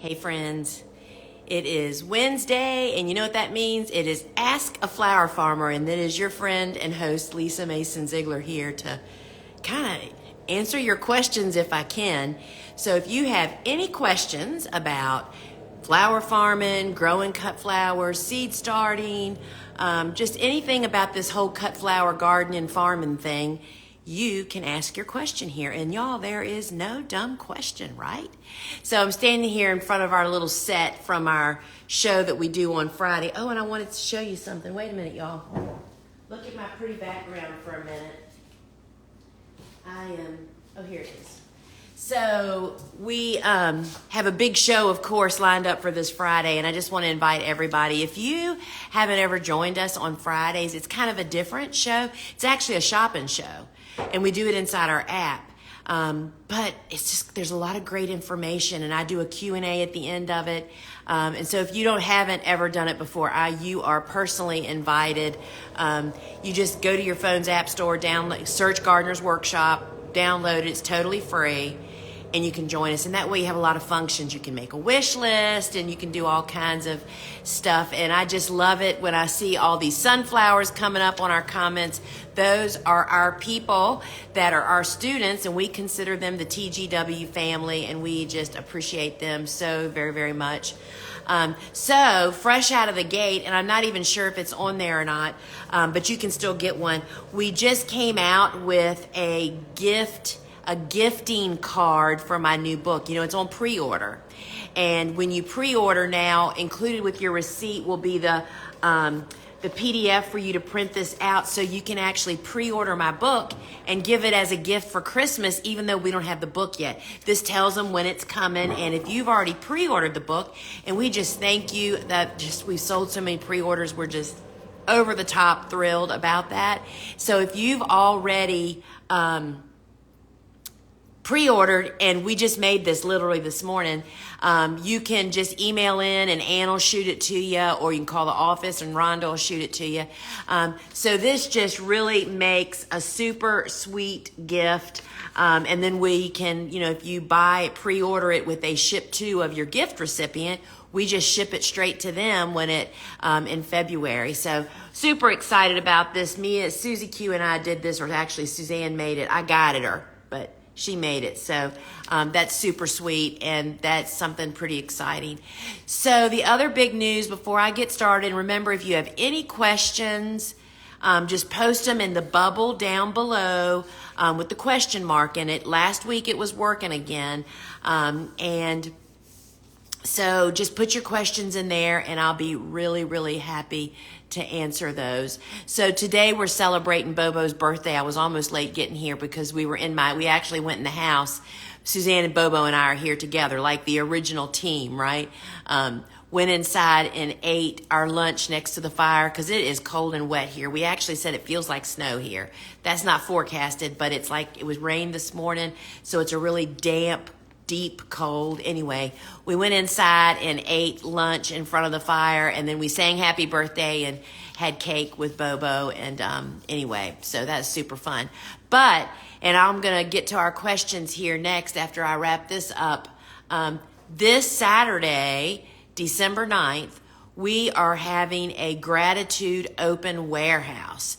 Hey friends, it is Wednesday, and you know what that means? It is Ask a Flower Farmer, and that is your friend and host Lisa Mason Ziegler here to kind of answer your questions if I can. So if you have any questions about flower farming, growing cut flowers, seed starting, just anything about this whole cut flower garden and farming thing, you can ask your question here. And y'all, there is no dumb question, right? So I'm standing here in front of our little set from our show that we do on Friday. Oh, and I wanted to show you something. Wait a minute, y'all. Look at my pretty background for a minute. Oh, here it is. So we have a big show, of course, lined up for this Friday, and I just want to invite everybody. If you haven't ever joined us on Fridays, it's kind of a different show. It's actually a shopping show, and we do it inside our app. But it's just, there's a lot of great information, and I do a Q&A at the end of it. And so if you haven't ever done it before, you are personally invited. You just go to your phone's app store, search Gardener's Workshop, download it. It's totally free, and you can join us. And that way you have a lot of functions. You can make a wish list, and you can do all kinds of stuff. And I just love it when I see all these sunflowers coming up on our comments. Those are our people that are our students, and we consider them the TGW family, and we just appreciate them so very, very much. So fresh out of the gate, and I'm not even sure if it's on there or not, but you can still get one. We just came out with a gifting card for my new book. You know, it's on pre-order. And when you pre-order now, included with your receipt will be the PDF for you to print this out, so you can actually pre-order my book and give it as a gift for Christmas, even though we don't have the book yet. This tells them when it's coming, and if you've already pre-ordered the book, and we just thank you that we've sold so many pre-orders, we're just over the top thrilled about that. So if you've already pre-ordered, and we just made this literally this morning, you can just email in and Ann will shoot it to you, or you can call the office and Rhonda will shoot it to you. So this just really makes a super sweet gift. And then we can, if you pre-order it with a ship to of your gift recipient, we just ship it straight to them when in February. So super excited about this. Susie Q and I did this, or actually Suzanne made it. I guided her, but she made it. So that's super sweet, and that's something pretty exciting. So the other big news before I get started, remember, if you have any questions, just post them in the bubble down below with the question mark in it. Last week it was working again. And so just put your questions in there, and I'll be really, really happy to answer those. So today we're celebrating Bobo's birthday. I was almost late getting here because we actually went in the house. Suzanne and Bobo and I are here together, like the original team, right? Went inside and ate our lunch next to the fire because it is cold and wet here. We actually said it feels like snow here. That's not forecasted, but it's like it was rain this morning, so it's a really damp, deep cold. Anyway, we went inside and ate lunch in front of the fire, and then we sang happy birthday and had cake with Bobo. And anyway, so that's super fun. And I'm going to get to our questions here next after I wrap this up. This Saturday, December 9th, we are having a gratitude open warehouse.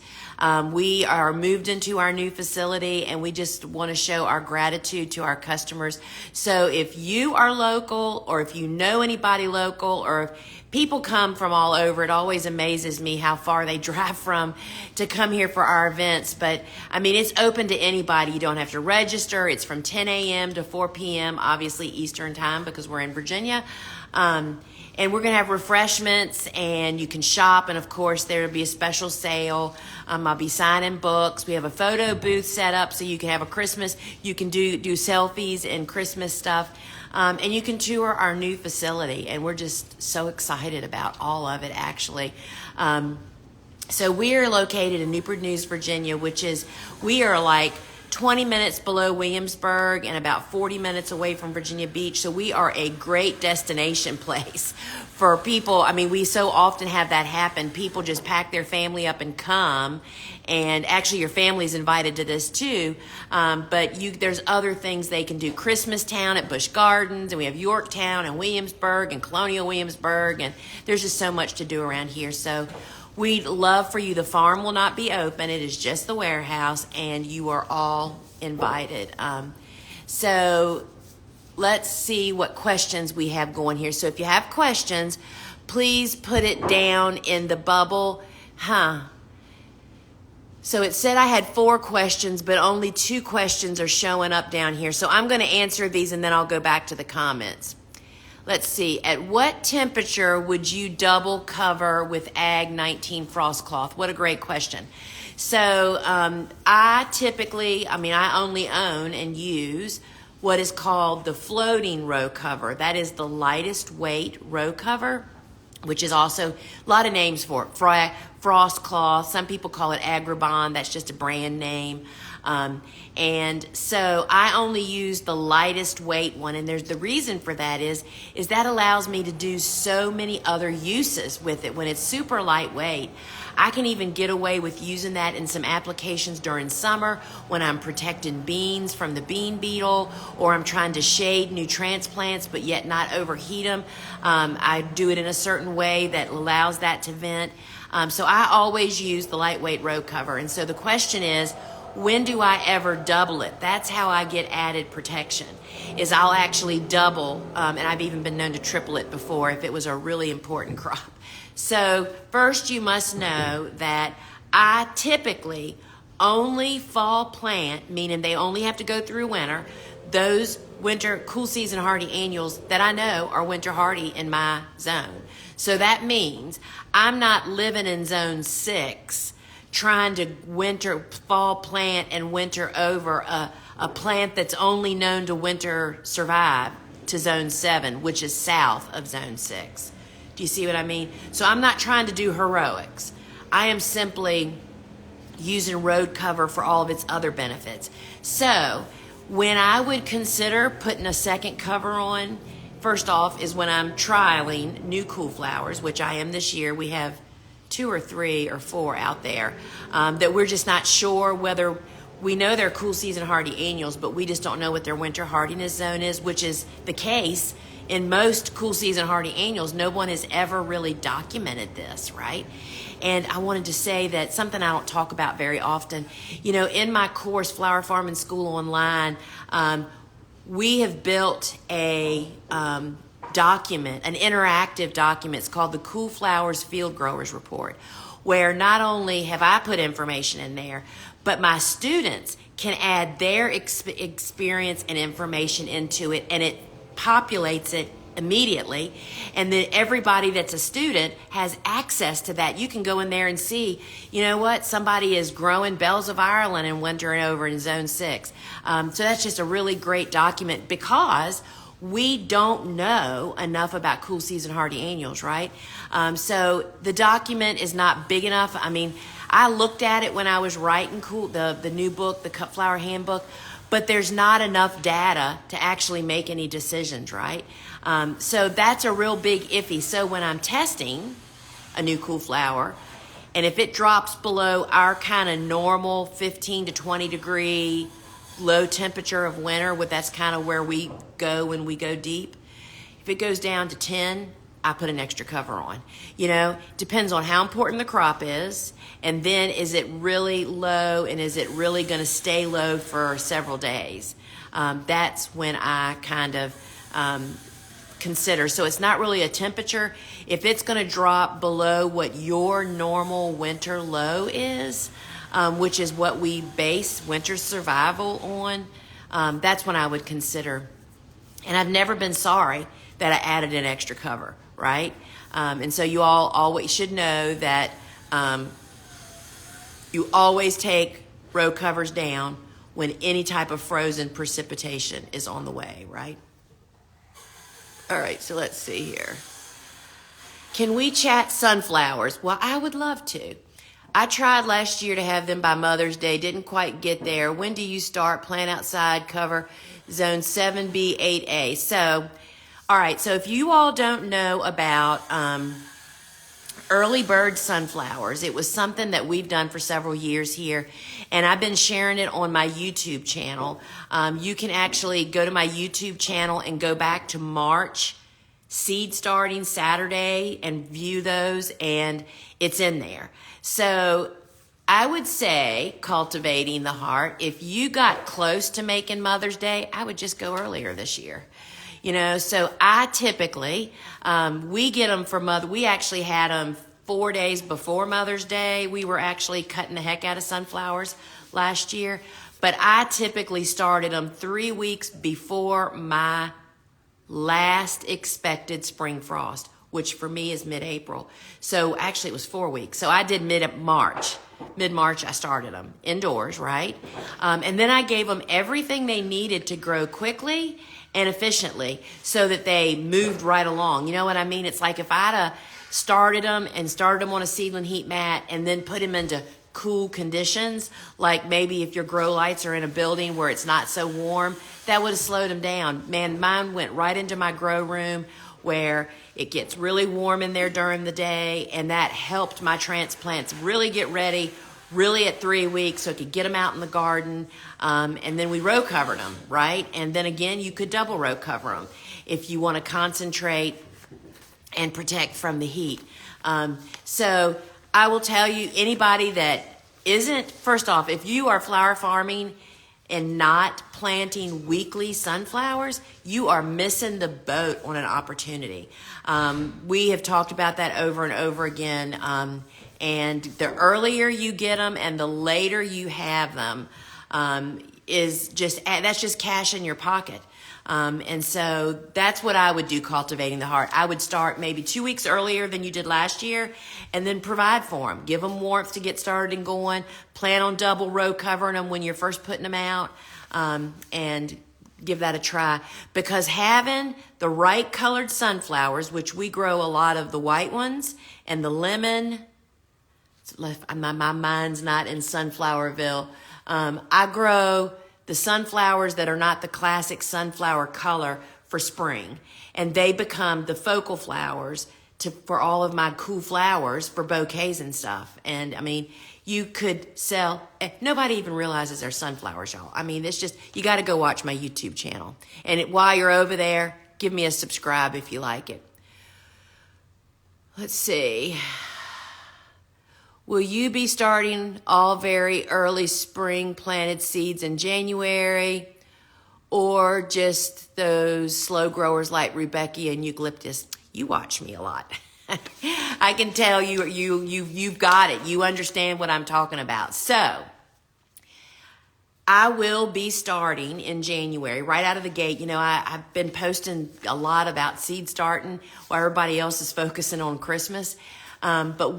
We are moved into our new facility, and we just want to show our gratitude to our customers. So if you are local, or if you know anybody local, or if people come from all over, it always amazes me how far they drive from to come here for our events. But I mean, it's open to anybody. You don't have to register. It's from 10 a.m. to 4 p.m., obviously Eastern time, because we're in Virginia. And we're going to have refreshments, and you can shop. And of course, there will be a special sale. I'll be signing books. We have a photo booth set up so you can have you can do selfies and Christmas stuff. And you can tour our new facility. And we're just so excited about all of it, actually. So we are located in Newport News, Virginia, we are like 20 minutes below Williamsburg and about 40 minutes away from Virginia Beach. So we are a great destination place for people. I mean, we so often have that happen. People just pack their family up and come. And actually, your family's invited to this too. But there's other things they can do. Christmastown at Busch Gardens, and we have Yorktown and Williamsburg and Colonial Williamsburg, and there's just so much to do around here. So we'd love for you. The farm will not be open. It is just the warehouse, and you are all invited. So let's see what questions we have going here. So if you have questions, please put it down in the bubble. So it said I had 4 questions, but only 2 questions are showing up down here. So I'm going to answer these, and then I'll go back to the comments. Let's see. At what temperature would you double cover with Ag 19 frost cloth? What a great question. So I only own and use what is called the floating row cover. That is the lightest weight row cover, which is also a lot of names for it. Frost cloth. Some people call it Agribond. That's just a brand name. And so I only use the lightest weight one, and the reason for that is that allows me to do so many other uses with it. When it's super lightweight, I can even get away with using that in some applications during summer when I'm protecting beans from the bean beetle, or I'm trying to shade new transplants but yet not overheat them. I do it in a certain way that allows that to vent. So I always use the lightweight row cover. And so the question is, when do I ever double it? That's how I get added protection, is I'll actually double, and I've even been known to triple it before if it was a really important crop. So first you must know that I typically only fall plant, meaning they only have to go through winter, those winter cool season hardy annuals that I know are winter hardy in my zone. So that means I'm not living in zone 6 trying to fall plant and winter over a plant that's only known to winter survive to zone 7, which is south of zone 6. Do you see what I mean? So I'm not trying to do heroics. I am simply using road cover for all of its other benefits. So when I would consider putting a second cover on, first off, is when I'm trialing new cool flowers, which I am this year. We have 2 or 3 or 4 out there that we're just not sure whether. We know they're cool season hardy annuals, but we just don't know what their winter hardiness zone is, which is the case in most cool season hardy annuals. No one has ever really documented this, right? And I wanted to say that something I don't talk about very often. You know, in my course, Flower Farming School Online, we have built a document, an interactive document. It's called the Cool Flowers Field Growers Report, where not only have I put information in there, but my students can add their experience and information into it, and it populates it immediately. And then everybody that's a student has access to that. You can go in there and see, you know what, somebody is growing bells of Ireland and wintering over in zone 6. So that's just a really great document, because we don't know enough about cool season hardy annuals, right? So the document is not big enough. I mean, I looked at it when I was writing the new book, the Cut Flower Handbook, but there's not enough data to actually make any decisions, right? So that's a real big iffy. So when I'm testing a new cool flower, and if it drops below our kind of normal 15 to 20 degree low temperature of winter, that's kind of where we go when we go deep. If it goes down to 10, I put an extra cover on. You know, depends on how important the crop is, and then is it really low, and is it really going to stay low for several days? That's when I kind of consider. So it's not really a temperature. If it's going to drop below what your normal winter low is, which is what we base winter survival on, that's when I would consider. And I've never been sorry that I added an extra cover, right? And so you all always should know that you always take row covers down when any type of frozen precipitation is on the way, right? All right, so let's see here. Can we chat sunflowers? Well, I would love to. I tried last year to have them by Mother's Day. Didn't quite get there. When do you start? Plant outside, cover zone 7B, 8A. So, all right. So if you all don't know about early bird sunflowers, it was something that we've done for several years here, and I've been sharing it on my YouTube channel. You can actually go to my YouTube channel and go back to March seed starting Saturday and view those, and it's in there. So I would say cultivating the heart, if you got close to making Mother's Day, I would just go earlier this year. You know, so I typically, we get them for we actually had them 4 days before Mother's Day. We were actually cutting the heck out of sunflowers last year, but I typically started them 3 weeks before my last expected spring frost, which for me is mid-April. So actually it was 4 weeks. So I did mid-March. Mid-March I started them indoors, right? And then I gave them everything they needed to grow quickly and efficiently so that they moved right along. You know what I mean? It's like if I'd have started them on a seedling heat mat and then put them into cool conditions, like maybe if your grow lights are in a building where it's not so warm, that would have slowed them down. Man, mine went right into my grow room where it gets really warm in there during the day, and that helped my transplants really get ready really at 3 weeks so I could get them out in the garden. And then we row covered them, right? And then again, you could double row cover them if you want to concentrate and protect from the heat. So I will tell you, anybody that isn't, first off, if you are flower farming and not planting weekly sunflowers, you are missing the boat on an opportunity. We have talked about that over and over again. And the earlier you get them and the later you have them, that's just cash in your pocket. And so that's what I would do cultivating the heart. I would start maybe 2 weeks earlier than you did last year and then provide for them. Give them warmth to get started and going. Plan on double row covering them when you're first putting them out, and give that a try. Because having the right colored sunflowers, which we grow a lot of the white ones and the lemon, my mind's not in Sunflowerville. I grow the sunflowers that are not the classic sunflower color for spring, and they become the focal flowers for all of my cool flowers for bouquets and stuff. And I mean, you could sell, nobody even realizes they're sunflowers, y'all. I mean, it's just, you got to go watch my YouTube channel. And while you're over there, give me a subscribe if you like it. Let's see. Will you be starting all very early spring planted seeds in January, or just those slow growers like Rudbeckia and Eucalyptus? You watch me a lot. I can tell you've got it. You understand what I'm talking about. So I will be starting in January, right out of the gate. You know, I've been posting a lot about seed starting while everybody else is focusing on Christmas. But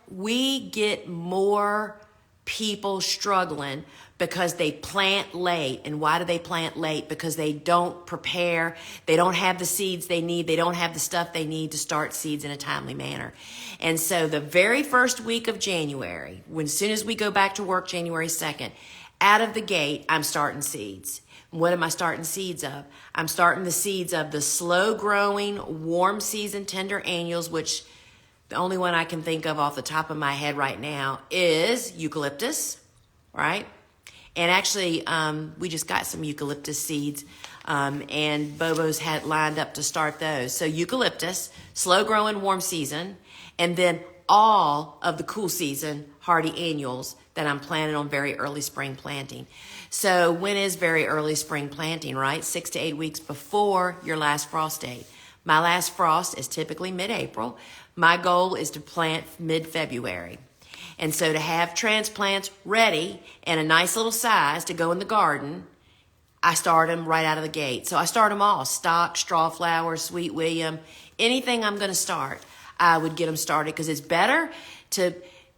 we get more people struggling because they plant late. And why do they plant late? Because they don't prepare. They don't have the seeds they need. They don't have the stuff they need to start seeds in a timely manner. And so the very first week of January, as soon as we go back to work January 2nd, out of the gate, I'm starting seeds. What am I starting seeds of? I'm starting the seeds of the slow-growing, warm season tender annuals, which the only one I can think of off the top of my head right now is eucalyptus, right? And actually, we just got some eucalyptus seeds, and Bobo's had lined up to start those. So eucalyptus, slow-growing, warm season, and then all of the cool season hardy annuals that I'm planning on very early spring planting. So when is very early spring planting, right? 6 to 8 weeks before your last frost date. My last frost is typically mid-April. My goal is to plant mid-February. And so to have transplants ready and a nice little size to go in the garden, I start them right out of the gate. So I start them all, stock, strawflower, sweet William, anything I'm going to start, I would get them started, because it's better to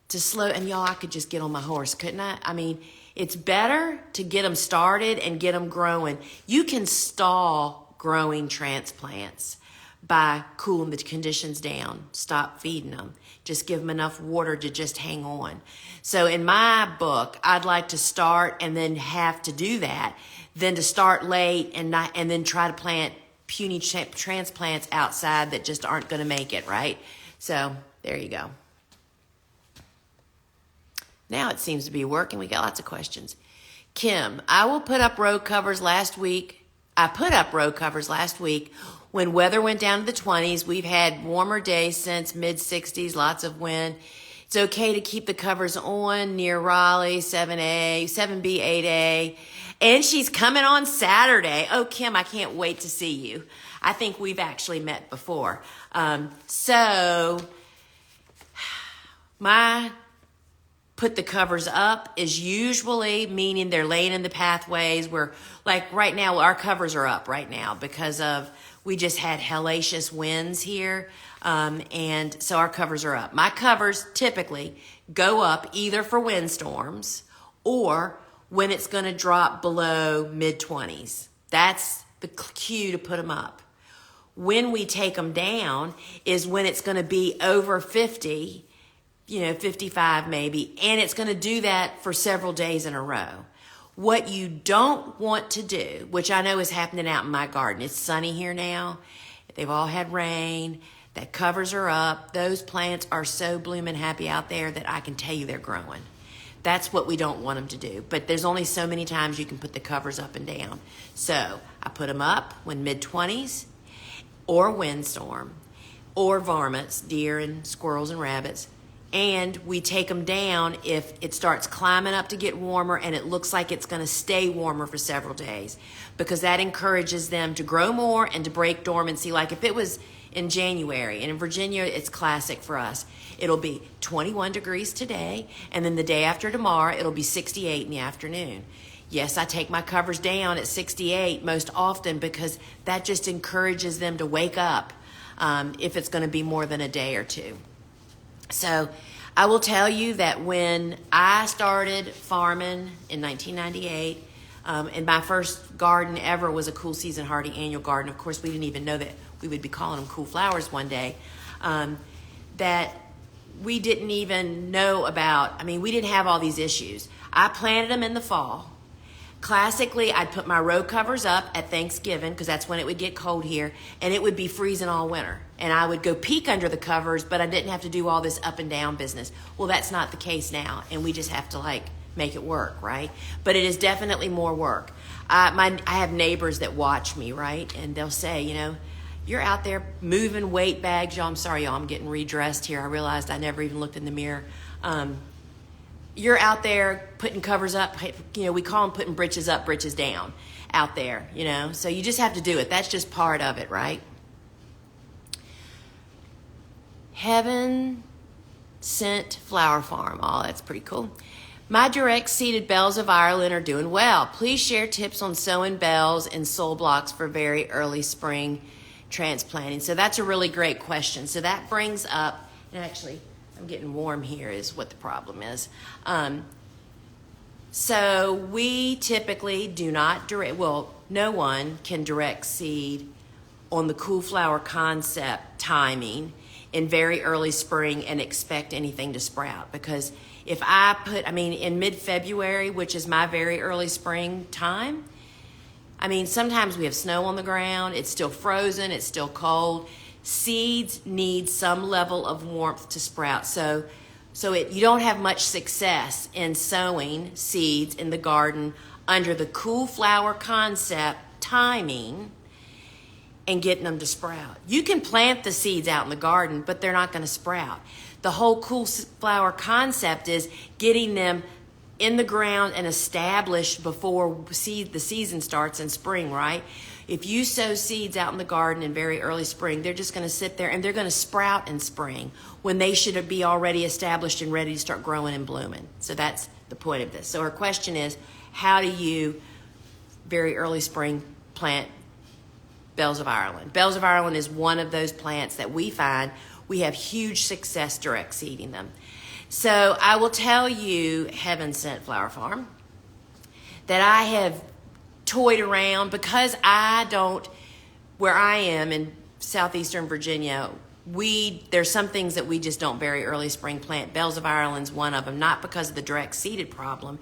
slow, and y'all, I could just get on my horse, couldn't I? I mean, it's better to get them started and get them growing. You can stall growing transplants, by cooling the conditions down. Stop feeding them. Just give them enough water to just hang on. So in my book, I'd like to start and then have to do that, then to start late and then try to plant puny transplants outside that just aren't going to make it, right? So there you go. Now it seems to be working. We got lots of questions. Kim, I put up row covers last week when weather went down to the 20s. We've had warmer days since mid-60s, lots of wind. It's okay to keep the covers on near Raleigh, 7A, 7B, 8A. And she's coming on Saturday. Oh, Kim, I can't wait to see you. I think we've actually met before. My put the covers up is usually meaning they're laying in the pathways. We're like right now, our covers are up right now because we just had hellacious winds here. And so our covers are up. My covers typically go up either for windstorms or when it's going to drop below mid-20s. That's the cue to put them up. When we take them down is when it's going to be over 50, 55 maybe, and it's going to do that for several days in a row. What you don't want to do, which I know is happening out in my garden, it's sunny here now, they've all had rain, the covers are up, those plants are so blooming happy out there that I can tell you they're growing. That's what we don't want them to do, but there's only so many times you can put the covers up and down. So I put them up when mid-20s, or windstorm, or varmints, deer and squirrels and rabbits. And we take them down if it starts climbing up to get warmer and it looks like it's going to stay warmer for several days, because that encourages them to grow more and to break dormancy. Like if it was in January, and in Virginia it's classic for us, it'll be 21 degrees today, and then the day after tomorrow it'll be 68 in the afternoon. Yes, I take my covers down at 68 most often because that just encourages them to wake up if it's going to be more than a day or two. So I will tell you that when I started farming in 1998, and my first garden ever was a cool season hardy annual garden. Of course, we didn't even know that we would be calling them cool flowers one day. That we didn't even know about. We didn't have all these issues. I planted them in the fall. Classically, I'd put my row covers up at Thanksgiving because that's when it would get cold here, and it would be freezing all winter. And I would go peek under the covers, but I didn't have to do all this up and down business. Well, that's not the case now, and we just have to make it work, right? But it is definitely more work. I have neighbors that watch me, right? And they'll say, you're out there moving weight bags. Y'all, I'm sorry, y'all, I'm getting redressed here. I realized I never even looked in the mirror. You're out there putting covers up, we call them putting britches up, britches down out there, So you just have to do it. That's just part of it, right? Heaven Sent Flower Farm. Oh, that's pretty cool. My direct seeded bells of Ireland are doing well. Please share tips on sowing bells and soil blocks for very early spring transplanting. So that's a really great question. So that brings up, and actually, I'm getting warm here is what the problem is. So we typically do not no one can direct seed on the cool flower concept timing in very early spring and expect anything to sprout. Because if I in mid-February, which is my very early spring time, sometimes we have snow on the ground, it's still frozen, it's still cold. Seeds need some level of warmth to sprout. So you don't have much success in sowing seeds in the garden under the cool flower concept timing and getting them to sprout. You can plant the seeds out in the garden, but they're not going to sprout. The whole cool flower concept is getting them in the ground and established before the season starts in spring, right? If you sow seeds out in the garden in very early spring, they're just going to sit there and they're going to sprout in spring when they should be already established and ready to start growing and blooming. So that's the point of this. So her question is, how do you very early spring plant Bells of Ireland? Bells of Ireland is one of those plants that we find we have huge success direct seeding them. So I will tell you, Heaven Sent Flower Farm, that I have toyed around because where I am in southeastern Virginia, there's some things that we just don't very early spring plant. Bells of Ireland's one of them, not because of the direct seeded problem.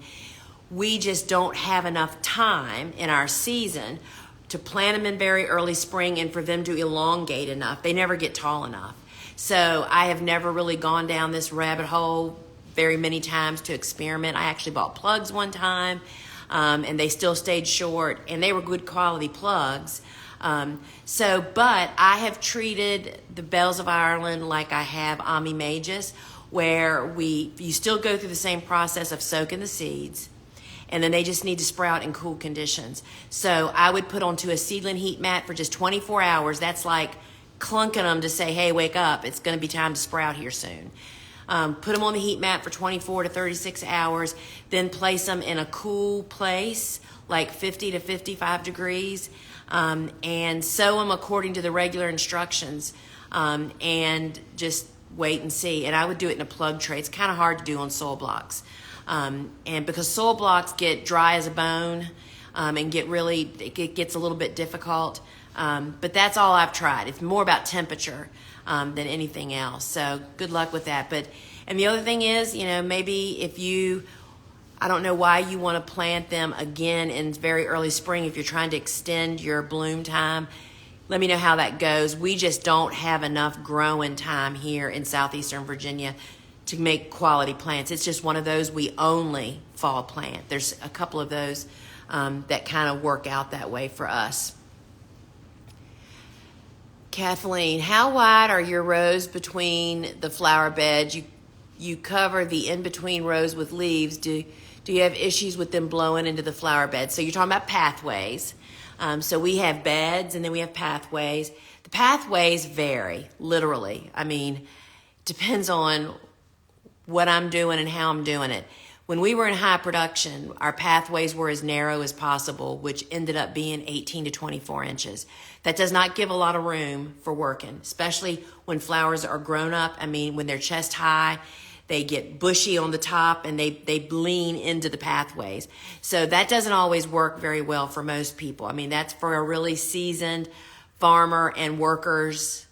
We just don't have enough time in our season to plant them in very early spring and for them to elongate enough. They never get tall enough. So I have never really gone down this rabbit hole very many times to experiment. I actually bought plugs one time, and they still stayed short, and they were good quality plugs. But I have treated the Bells of Ireland like I have Ami Magus, where you still go through the same process of soaking the seeds, and then they just need to sprout in cool conditions. So I would put onto a seedling heat mat for just 24 hours. That's like clunking them to say, hey, wake up, it's going to be time to sprout here soon. Put them on the heat mat for 24 to 36 hours, then place them in a cool place, like 50 to 55 degrees, and sow them according to the regular instructions, and just wait and see. And I would do it in a plug tray. It's kind of hard to do on soil blocks. And because soil blocks get dry as a bone, and it gets a little bit difficult. But that's all I've tried. It's more about temperature than anything else. So good luck with that. And the other thing is, maybe I don't know why you want to plant them again in very early spring if you're trying to extend your bloom time. Let me know how that goes. We just don't have enough growing time here in southeastern Virginia to make quality plants. It's just one of those we only fall plant. There's a couple of those that kind of work out that way for us. Kathleen, how wide are your rows between the flower beds? You cover the in-between rows with leaves. Do you have issues with them blowing into the flower beds? So you're talking about pathways. So we have beds and then we have pathways. The pathways vary, literally. I mean, depends on what I'm doing and how I'm doing it. When we were in high production, our pathways were as narrow as possible, which ended up being 18 to 24 inches. That does not give a lot of room for working, especially when flowers are grown up. I mean, when they're chest high, they get bushy on the top and they lean into the pathways. So that doesn't always work very well for most people. I mean, that's for a really seasoned farmer and workers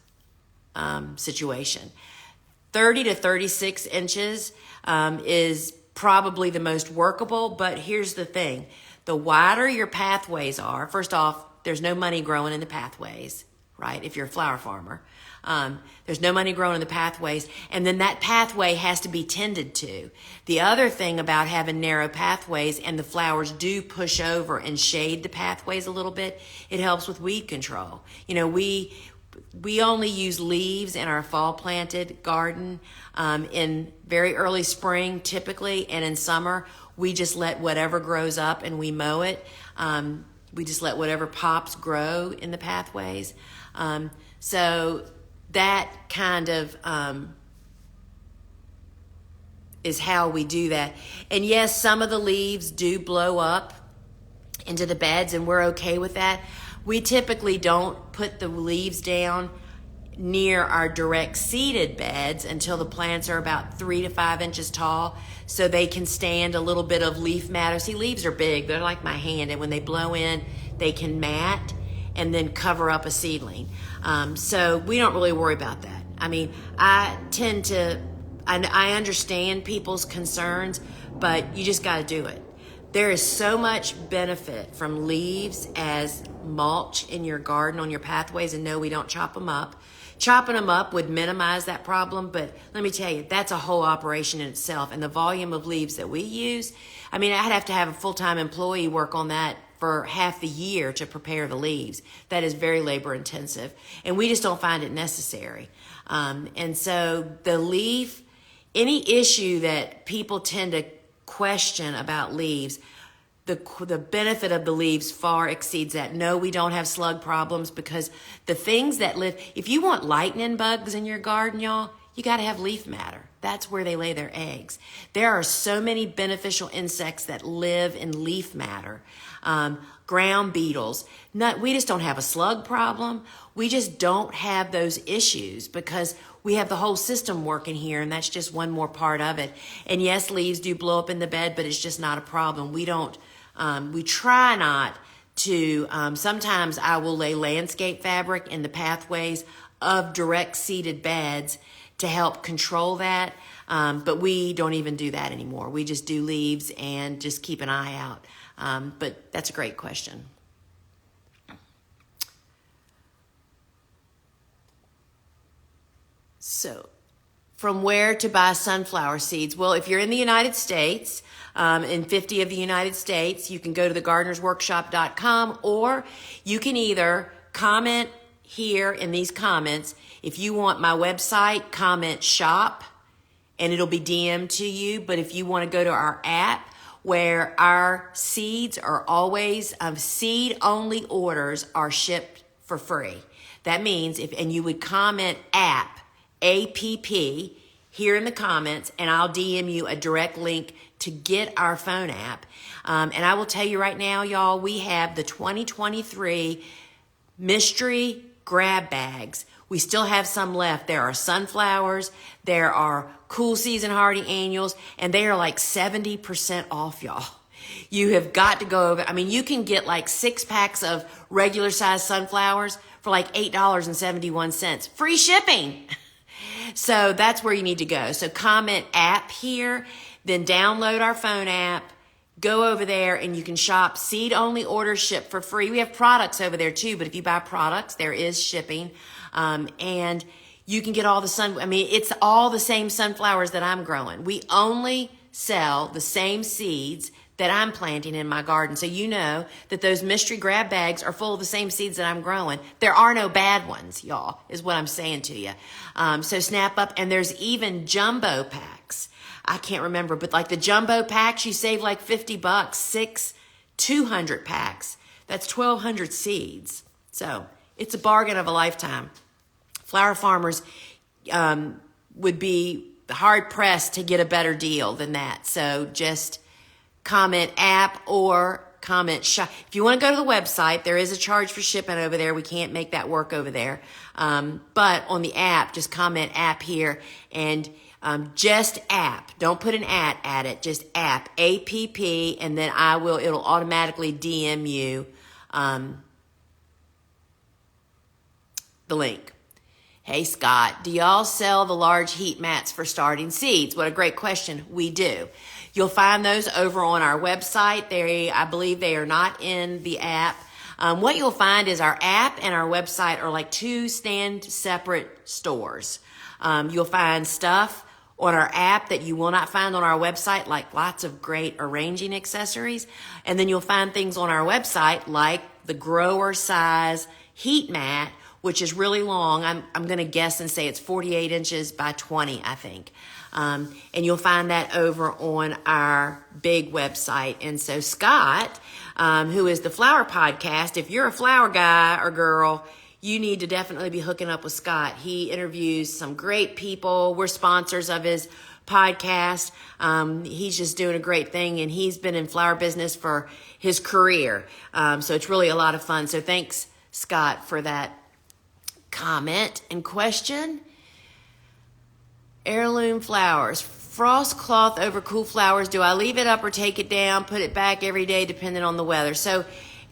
situation. 30 to 36 inches is probably the most workable, but here's the thing. The wider your pathways are, first off, there's no money growing in the pathways, right? If you're a flower farmer, there's no money growing in the pathways, and then that pathway has to be tended to. The other thing about having narrow pathways, and the flowers do push over and shade the pathways a little bit, it helps with weed control. We only use leaves in our fall planted garden in very early spring typically, and in summer we just let whatever grows up and we mow it. We just let whatever pops grow in the pathways. So that kind of is how we do that. And yes, some of the leaves do blow up into the beds, and we're okay with that. We typically don't put the leaves down near our direct seeded beds until the plants are about 3 to 5 inches tall, so they can stand a little bit of leaf matter. See, leaves are big. They're like my hand, and when they blow in, they can mat and then cover up a seedling. So we don't really worry about that. I mean, I understand people's concerns, but you just got to do it. There is so much benefit from leaves as mulch in your garden on your pathways, and no, we don't chop them up. Chopping them up would minimize that problem, but let me tell you, that's a whole operation in itself. And the volume of leaves that we use, I mean, I'd have to have a full-time employee work on that for half the year to prepare the leaves. That is very labor intensive, and we just don't find it necessary. And so the leaf, any issue that people tend to question about leaves, the benefit of the leaves far exceeds that. No, we don't have slug problems, because the things that live, if you want lightning bugs in your garden, y'all, you got to have leaf matter. That's where they lay their eggs. There are so many beneficial insects that live in leaf matter. Ground beetles. We just don't have a slug problem. We just don't have those issues because we have the whole system working here, and that's just one more part of it. And yes, leaves do blow up in the bed, but it's just not a problem. We try not to, sometimes I will lay landscape fabric in the pathways of direct seeded beds to help control that. But we don't even do that anymore. We just do leaves and just keep an eye out. But that's a great question. So, from where to buy sunflower seeds? Well, if you're in the United States, in 50 of the United States, you can go to thegardenersworkshop.com, or you can either comment here in these comments. If you want my website, comment shop, and it'll be DM'd to you. But if you want to go to our app, where our seeds are always, seed-only orders are shipped for free. That means and you would comment app, APP, here in the comments, and I'll DM you a direct link to get our phone app. And I will tell you right now, y'all, we have the 2023 mystery grab bags. We still have some left. There are sunflowers, there are cool season hardy annuals, and they are like 70% off, y'all. You have got to go over. I mean, you can get like 6 packs of regular size sunflowers for like $8.71. Free shipping. So that's where you need to go. So comment app here, then download our phone app, go over there, and you can shop seed only orders shipped for free. We have products over there too, but if you buy products, there is shipping. And you can get all the it's all the same sunflowers that I'm growing. We only sell the same seeds that I'm planting in my garden. So you know that those mystery grab bags are full of the same seeds that I'm growing. There are no bad ones, y'all, is what I'm saying to you. So snap up, and there's even jumbo packs. I can't remember, but like the jumbo packs, you save like $50, 200 packs. That's 1,200 seeds. So it's a bargain of a lifetime. Flower farmers would be hard pressed to get a better deal than that. So just comment app or comment shop. If you want to go to the website, there is a charge for shipping over there. We can't make that work over there. But on the app, just comment app here, and just app. Don't put an at it. Just app, APP, and then it'll automatically DM you the link. Hey, Scott, do y'all sell the large heat mats for starting seeds? What a great question. We do. You'll find those over on our website. I believe they are not in the app. What you'll find is our app and our website are like 2 separate stores. You'll find stuff on our app that you will not find on our website, like lots of great arranging accessories. And then you'll find things on our website like the grower size heat mat, which is really long. I'm going to guess and say it's 48 inches by 20, I think. And you'll find that over on our big website. And so Scott, who is the Flower Podcast, if you're a flower guy or girl, you need to definitely be hooking up with Scott. He interviews some great people. We're sponsors of his podcast. He's just doing a great thing, and he's been in flower business for his career. So it's really a lot of fun. So thanks, Scott, for that comment and question. Heirloom flowers. Frost cloth over cool flowers. Do I leave it up or take it down, put it back every day depending on the weather? So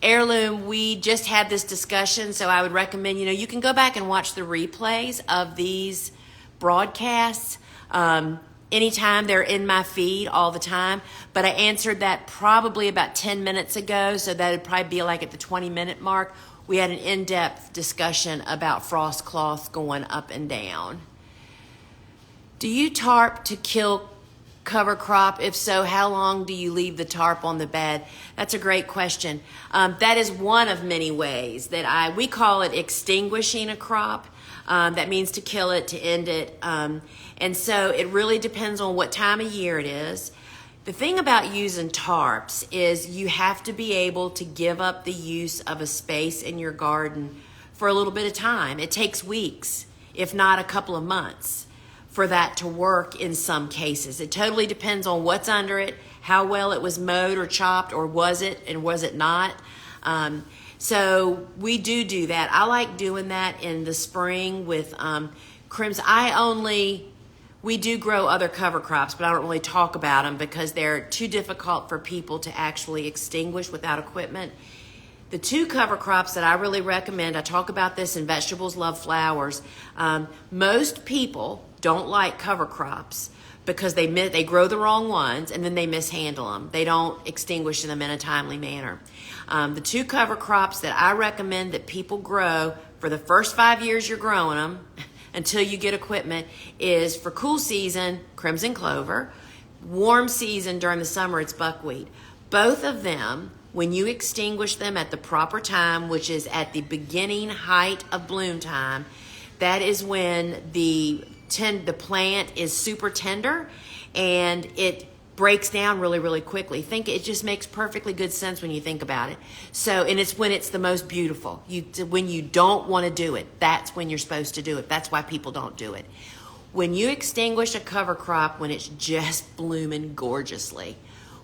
heirloom, we just had this discussion, so I would recommend, you can go back and watch the replays of these broadcasts. Anytime, they're in my feed all the time. But I answered that probably about 10 minutes ago, so that would probably be like at the 20-minute mark. We had an in-depth discussion about frost cloth going up and down. Do you tarp to kill cover crop? If so, how long do you leave the tarp on the bed? That's a great question. That is one of many ways that we call it extinguishing a crop. That means to kill it, to end it. And so it really depends on what time of year it is. The thing about using tarps is you have to be able to give up the use of a space in your garden for a little bit of time. It takes weeks, if not a couple of months, for that to work in some cases. It totally depends on what's under it, how well it was mowed or chopped, or was it and was it not. So we do that. I like doing that in the spring with crimson. We do grow other cover crops, but I don't really talk about them because they're too difficult for people to actually extinguish without equipment. The two cover crops that I really recommend, I talk about this in Vegetables Love Flowers. Most people don't like cover crops because they grow the wrong ones and then they mishandle them. They don't extinguish them in a timely manner. The two cover crops that I recommend that people grow for the first 5 years you're growing them until you get equipment is, for cool season, crimson clover. Warm season during the summer, it's buckwheat. Both of them, when you extinguish them at the proper time, which is at the beginning height of bloom time, that is when the plant is super tender and it breaks down really, really quickly. It just makes perfectly good sense when you think about it. So, and it's when it's the most beautiful. When you don't want to do it, that's when you're supposed to do it. That's why people don't do it. When you extinguish a cover crop when it's just blooming gorgeously,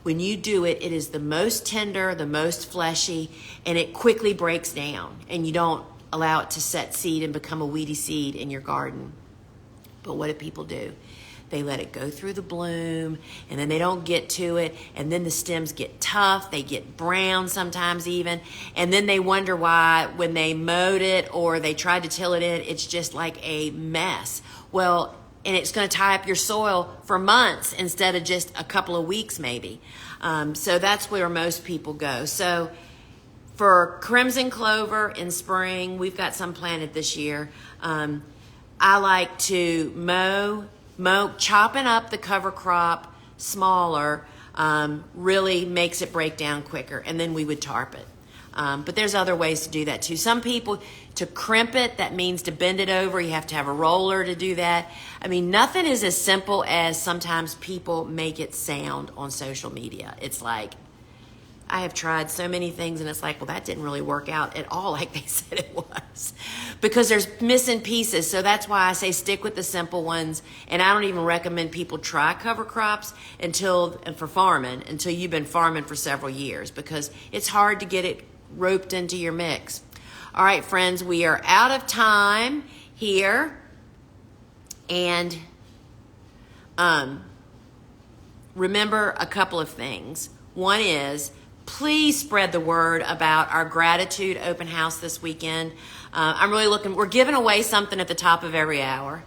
when you do it, it is the most tender, the most fleshy, and it quickly breaks down, and you don't allow it to set seed and become a weedy seed in your garden. But what do people do? They let it go through the bloom, and then they don't get to it, and then the stems get tough, they get brown sometimes even, and then they wonder why when they mowed it or they tried to till it in, it's just like a mess. Well, and it's going to tie up your soil for months instead of just a couple of weeks maybe. So that's where most people go. So for crimson clover in spring, we've got some planted this year. I like to chopping up the cover crop smaller really makes it break down quicker, and then we would tarp it. But there's other ways to do that too. Some people, to crimp it, that means to bend it over. You have to have a roller to do that. I mean, nothing is as simple as sometimes people make it sound on social media. It's like, I have tried so many things and it's like, well, that didn't really work out at all like they said it was, because there's missing pieces. So that's why I say stick with the simple ones. And I don't even recommend people try cover crops for farming until you've been farming for several years, because it's hard to get it roped into your mix. All right, friends, we are out of time here. And remember a couple of things. One is, please spread the word about our gratitude open house this weekend. We're giving away something at the top of every hour.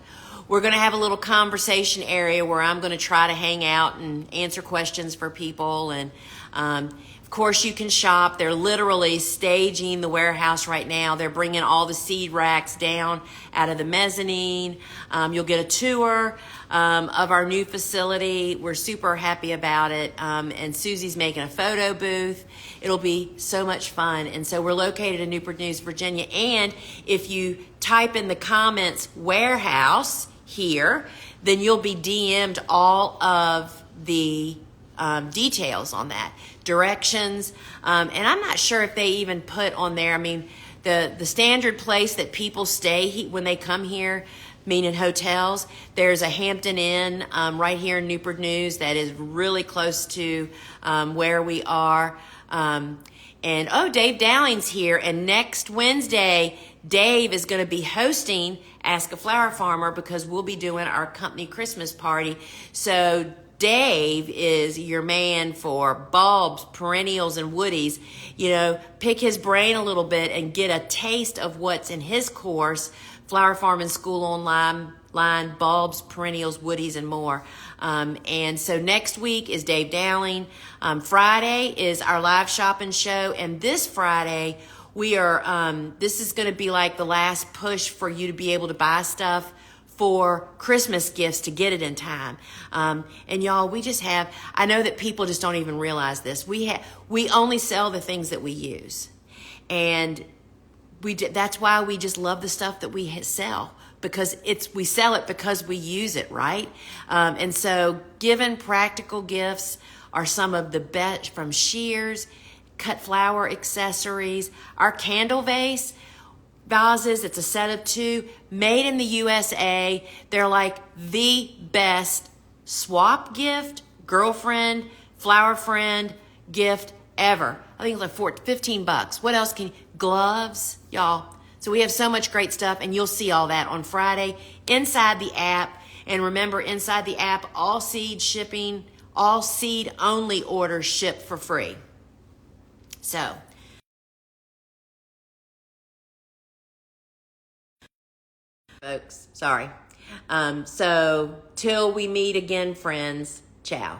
We're going to have a little conversation area where I'm going to try to hang out and answer questions for people. And of course, you can shop. They're literally staging the warehouse right now. They're bringing all the seed racks down out of the mezzanine. You'll get a tour of our new facility. We're super happy about it. And Susie's making a photo booth. It'll be so much fun. And so we're located in Newport News, Virginia. And if you type in the comments warehouse here, then you'll be DM'd all of the details on that, directions. And I'm not sure if they even put on there, I mean, the standard place that people stay when they come here, meaning hotels, there's a Hampton Inn right here in Newport News that is really close to where we are. Dave Dowling's here, and next Wednesday, Dave is going to be hosting Ask a Flower Farmer, because we'll be doing our company Christmas party. So Dave is your man for bulbs, perennials, and woodies. You know, pick his brain a little bit and get a taste of what's in his course, Flower Farming School Online, bulbs, perennials, woodies, and more. And so next week is Dave Dowling. Friday is our live shopping show. And this Friday, this is going to be like the last push for you to be able to buy stuff for Christmas gifts to get it in time. And y'all, I know that people just don't even realize this. We only sell the things that we use. And that's why we just love the stuff that we sell, because we sell it because we use it, right? And so giving practical gifts are some of the best, from shears, cut flower accessories, our candle vases. It's a set of 2, made in the USA. They're like the best swap gift, girlfriend, flower friend gift ever. I think it's like $15. What else gloves, y'all. So we have so much great stuff, and you'll see all that on Friday inside the app. And remember, inside the app, all seed only orders ship for free. So folks. Sorry. So till we meet again, friends, ciao.